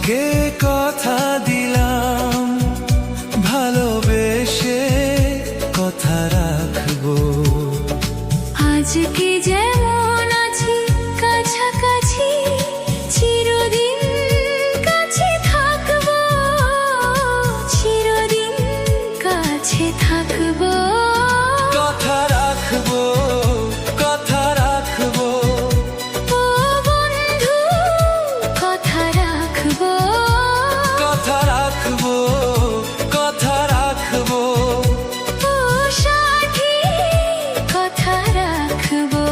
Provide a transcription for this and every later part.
তোমাকে কথা দিলাম, ভালোবেসে কথা রাখবো। আজকে যেমন আছি কাছাকাছি, চিরদিন কাছে থাকবো, চিরদিন কাছে থাকবো। কথা রাখবো, কথা রাখবো। ও বন্ধু, কথা রাখবো, কথা রাখবো, কথা রাখবো। ও সাথী, কথা রাখবো।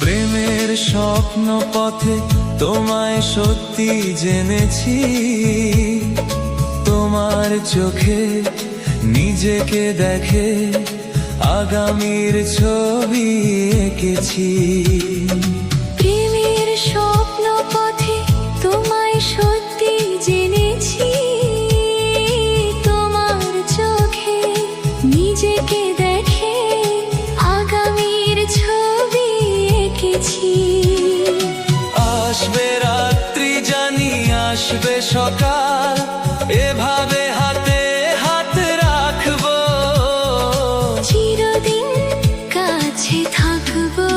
প্রেমের স্বপ্ন পথে তোমায় সত্যি জেনেছি, তোমার চোখে নিজেকে দেখে আগামীর ছবি এঁকেছি। প্রেমের স্বপ্ন পথে তোমায় সত্যি জেনেছি, তোমার চোখে নিজেকে দেখে আগামীর ছবি এঁকেছি। আসবে রাত্রি জানি আসবে সকাল, এভাবে হাতে হাত রাখবো। চিরদিন কাছে থাকবো,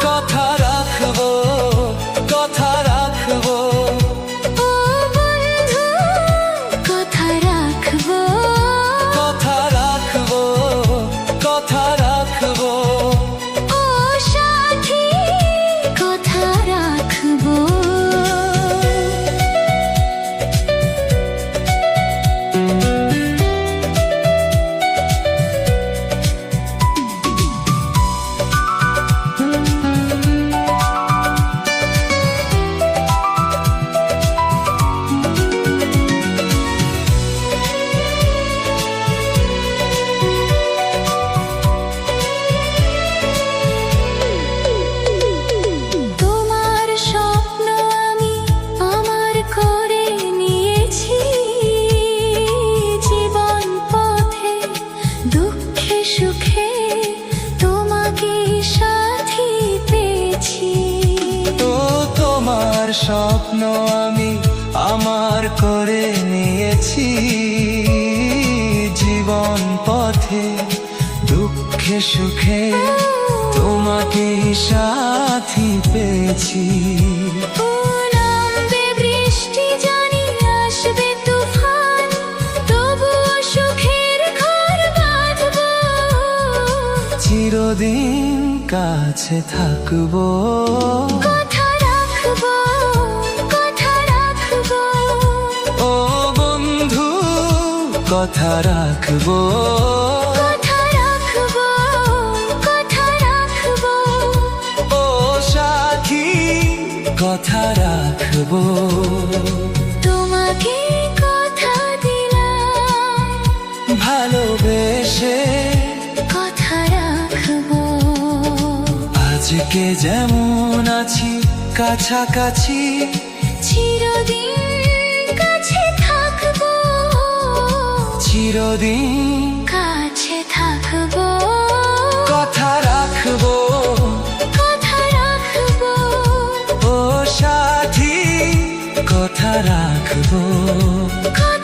কথা রাখবো, কথা রাখবো। ও বন্ধু, কথা রাখবো, কথা রাখবো, কথা রাখবো। ও সাথী, কথা রাখবো। তোমার স্বপ্ন আমি আমার করে নিয়েছি, জীবন পথে দুঃখে সুখে তোমাকে সাথী পেয়েছি। তো তোমার স্বপ্ন আমি আমার করে নিয়েছি, জীবন পথে দুঃখে সুখে তোমাকে সাথী পেয়েছি। নামবে বৃষ্টি জানি আসবে তুফান, তবুও সুখের ঘর বাঁধবো। চিরদিন কাছে থাকবো, কথা রাখবো, কথা রাখবো। ও বন্ধু, কথা রাখবো। কথা রাখবো, কথা রাখবো। ও সাথী, কথা রাখবো। তোমাকে কথা দিলাম, ভালোবেসে কথা রাখবো। আজকে যেমন আছি কাছাকাছি, চিরদিন কাছে থাকবো, চিরদিন কাছে থাকবো। কথা রাখবো, কথা রাখবো, ও সাথী, কথা রাখবো। কথা